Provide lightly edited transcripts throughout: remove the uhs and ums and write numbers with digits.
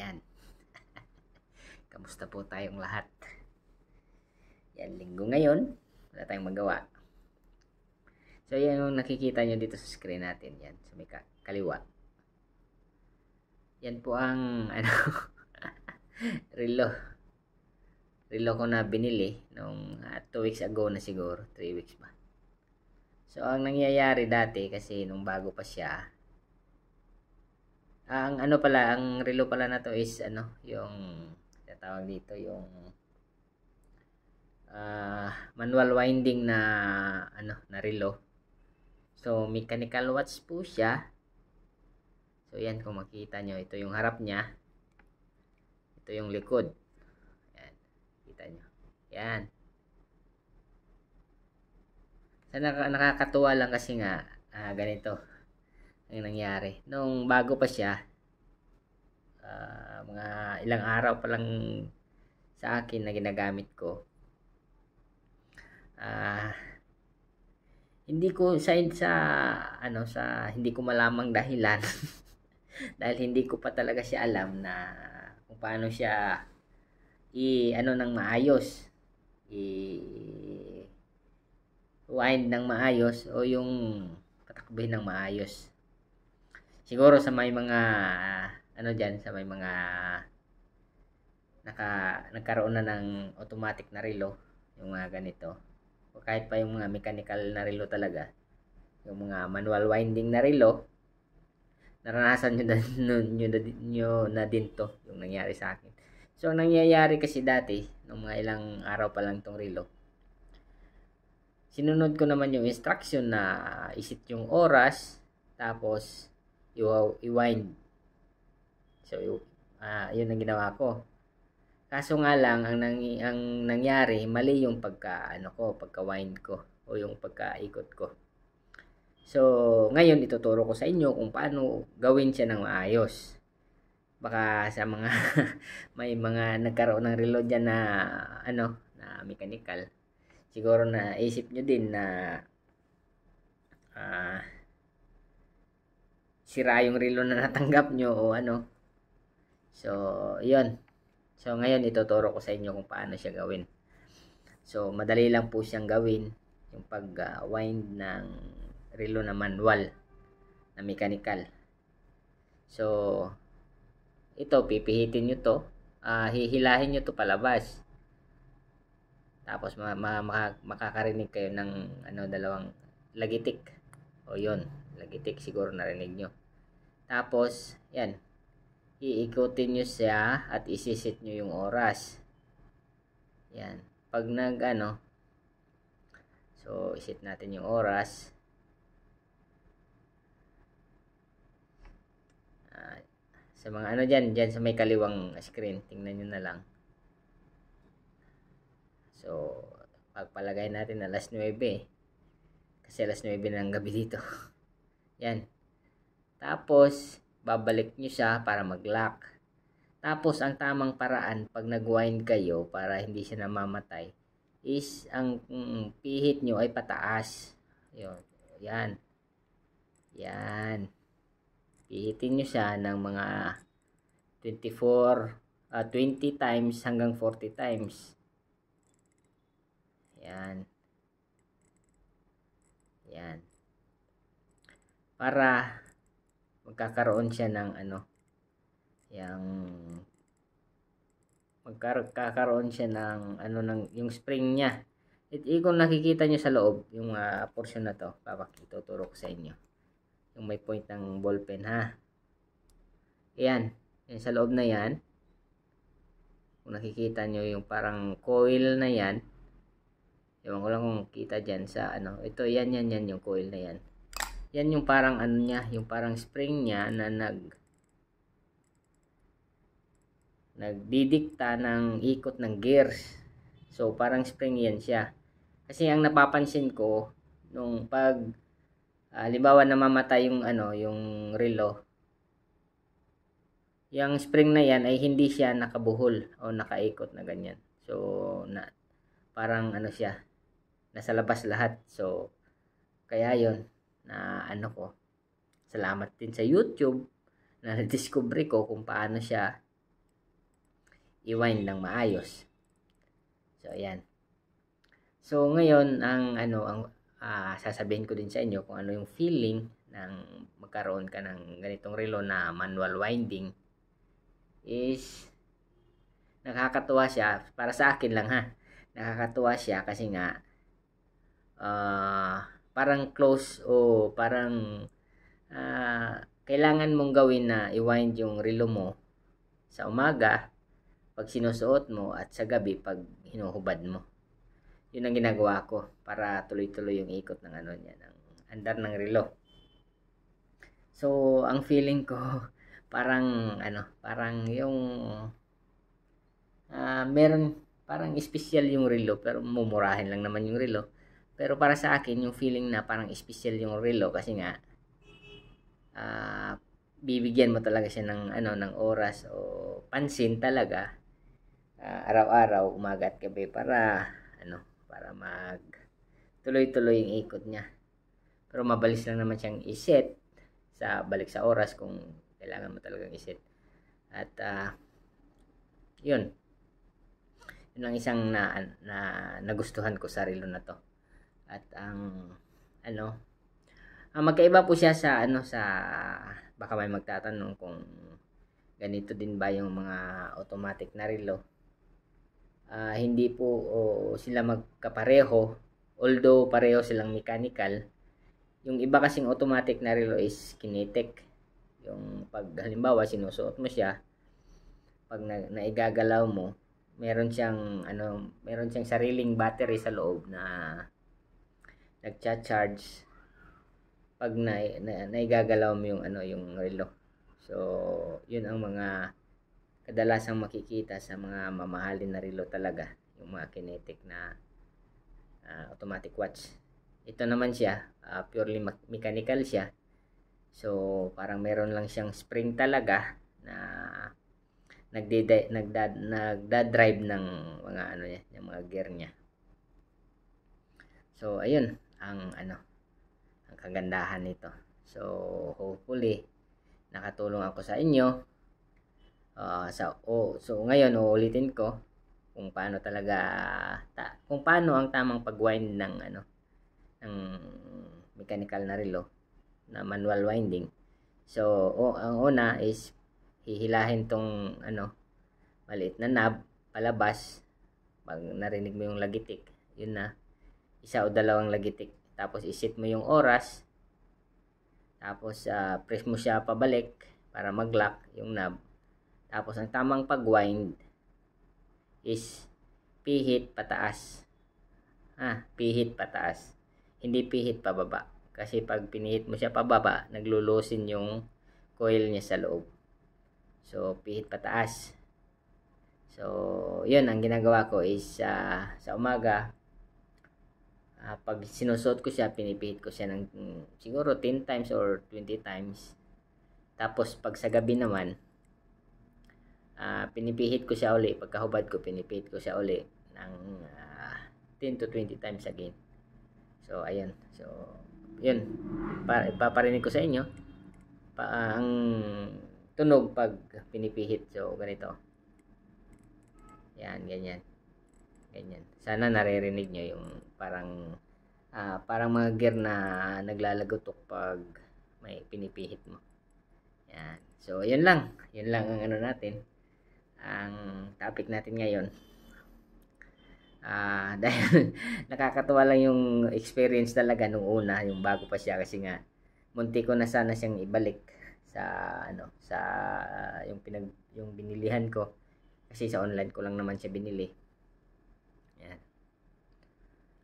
Yan. Kamusta po tayong lahat? Yan, linggo ngayon. Wala tayong magawa. So, yan yung nakikita nyo dito sa screen natin. Yan, sa may kaliwa. Yan po ang, relo. Relo ko na binili nung 2 weeks ago na siguro. 3 weeks pa. So, ang nangyayari dati kasi nung bago pa siya, ang relo pala na to is yung tawag dito yung manual winding na na relo. So mechanical watch po siya. So yan, kung makita nyo, ito yung harap niya, ito yung likod. Yan, kita nyo. Yan. So, nakakatuwa lang kasi nga ganito ang nangyari. Nung bago pa siya, mga ilang araw pa lang sa akin na ginagamit ko, hindi ko sa hindi ko malamang dahilan dahil hindi ko pa talaga siya alam na kung paano siya ng maayos, wind ng maayos o yung patakbuhin ng maayos. Siguro sa may mga sa may mga nagkaroon na ng automatic na relo, yung mga ganito, o kahit pa yung mga mechanical na relo talaga, yung mga manual winding na relo, naranasan nyo na din to, yung nangyari sa akin. So ang nangyayari kasi dati, nung mga ilang araw pa lang tong relo, sinunod ko naman yung instruction na isit yung oras, tapos i-wind. So yun ang ginawa ko. Kaso nga lang, ang nangyari, mali yung pagka-wind ko o yung pagka-ikot ko. So, ngayon ituturo ko sa inyo kung paano gawin siya ng maayos. Baka sa mga may mga nagkaroon ng relo dyan na na mechanical, siguro na isip nyo din na sira yung relo na natanggap nyo o So, yun. So, ngayon ituturo ko sa inyo kung paano siya gawin. So, madali lang po siyang gawin, yung pag-wind ng relo na manual, na mechanical. So, ito, pipihitin nyo to, hihilahin nyo to palabas. Tapos, makakarinig kayo ng dalawang lagitik. O yun, lagitik siguro narinig nyo. Tapos, yan, iikutin nyo siya at isisit nyo yung oras. Yan. Pag so isit natin yung oras. Sa mga dyan sa may kaliwang screen, tingnan nyo na lang. So, pagpalagay natin na alas 9. Kasi alas 9 ng gabi dito. Yan. Tapos, babalik nyo siya para mag-lock. Tapos, ang tamang paraan pag nag-wind kayo para hindi siya namamatay is ang pihit nyo ay pataas. Yun. Yan. Yan. Pihitin nyo siya ng mga 20 times hanggang 40 times. Yan. Yan. Para magkakaroon siya ng magkakaroon siya ng yung spring niya. Kung nakikita nyo sa loob yung portion na to, tuturo ko sa inyo yung may point ng ballpen, ha. Yan sa loob na yan, kung nakikita nyo yung parang coil na yan, ewan ko lang kung kita dyan sa ito, yan yung coil na yan. Yan yung parang niya, yung parang spring niya na nagdidikta ng ikot ng gears. So, parang spring yan siya. Kasi ang napapansin ko, nung pag halimbawa namamatay yung relo, yung spring na yan ay hindi siya nakabuhol o nakaikot na ganyan. So, parang siya, nasa labas lahat. So, kaya yon na ko, salamat din sa YouTube na na-discover ko kung paano siya i-wind ng maayos. So ayan. So ngayon ang sasabihin ko din sa inyo kung ano yung feeling ng magkaroon ka ng ganitong relo na manual winding is nakakatuwa siya para sa akin lang ha. Nakakatuwa siya kasi nga parang close o parang kailangan mong gawin na i-wind yung relo mo sa umaga pag sinusuot mo at sa gabi pag hinuhubad mo. Yun ang ginagawa ko para tuloy-tuloy yung ikot ng niya, ng andar ng relo. So, ang feeling ko parang parang yung meron parang special yung relo pero mumurahin lang naman yung relo. Pero para sa akin yung feeling na parang special yung relo kasi nga bibigyan mo talaga siya ng ng oras o pansin talaga araw-araw, umaga at gabi para para mag tuloy-tuloy yung ikot niya. Pero mabalis lang naman siyang i-set sa balik sa oras kung kailangan mo talagang i-set. At yun ang isang nagustuhan ko sa relo na to. At ang magkaiba po siya sa sa baka may magtatanong kung ganito din ba yung mga automatic na relo. Hindi po sila magkapareho, although pareho silang mechanical. Yung iba kasing automatic na relo is kinetic. Yung pag halimbawa sinusuot mo siya, pag naigagalaw mo, meron siyang sariling battery sa loob na nagcha-charge pag naigagalaw mo yung yung relo. So, yun ang mga kadalasang makikita sa mga mamahalin na relo talaga, yung mga kinetic na automatic watch. Ito naman siya, purely mechanical siya. So, parang meron lang siyang spring talaga na nagda-drive ng mga niya, yung mga gear niya. So, ayun ang ang kagandahan nito. So, hopefully nakatulong ako sa inyo. So ngayon uulitin ko kung paano talaga kung paano ang tamang pag-wind ng ng mechanical na relo na manual winding. So ang una is hihilahin tong maliit na knob palabas. Pag narinig mo yung lagitik, yun na, isa o dalawang lagitik. Tapos iset mo yung oras. Tapos press mo siya pabalik para mag-lock yung knob. Tapos ang tamang pag-wind is pihit pataas. Pihit pataas. Hindi pihit pababa. Kasi pag pinihit mo siya pababa, naglulusin yung coil niya sa loob. So, pihit pataas. So, yun ang ginagawa ko is sa umaga, pag sinusuot ko siya, pinipihit ko siya ng siguro 10 times or 20 times. Tapos, pag sa gabi naman, pinipihit ko siya uli. Pagkahubad ko, pinipihit ko siya uli ng 10 to 20 times again. So, ayan. So, yun. Ipaparinig ko sa inyo ang tunog pag pinipihit. So, ganito. Yan, ganyan. Ganyan. Sana naririnig nyo yung parang mga gear na naglalagotok pag may pinipihit mo. Yan. So, yun lang. Yun lang ang natin. Ang topic natin ngayon. Dahil nakakatuwa lang yung experience talaga nung una, yung bago pa siya kasi nga munti ko na sana siyang ibalik sa yung binilihan ko kasi sa online ko lang naman siya binili. Yan.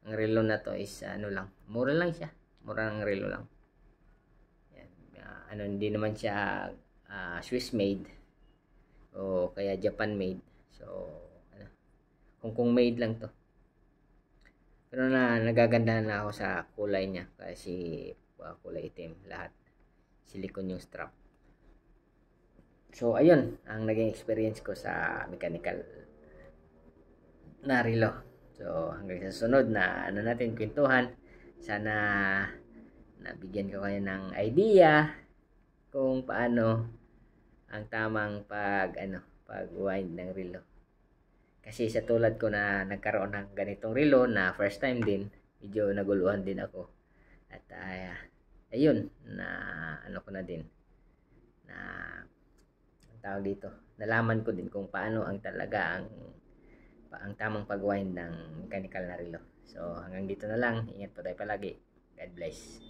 Ang relo na to is lang, mura lang siya. Mura ng relo lang. Yan. Hindi naman siya Swiss made o kaya Japan made. So, Hong Kong made lang to. Pero nagagandahan na ako sa kulay niya kasi kulay itim lahat. Silicone yung strap. So, ayun ang naging experience ko sa mechanical na relo. So, hanggang sa sunod na natin kwentuhan. Sana nabigyan ko kayo ng idea kung paano ang tamang pag-wind ng relo. Kasi sa tulad ko na nagkaroon ng ganitong relo na first time din, medyo naguluhan din ako. At ayun, na ano ko na din, na ang tawag dito, nalaman ko din kung paano ang talaga ang tamang pag-wind ng mechanical na relo. So hanggang dito na lang, ingat po tayo palagi. God bless.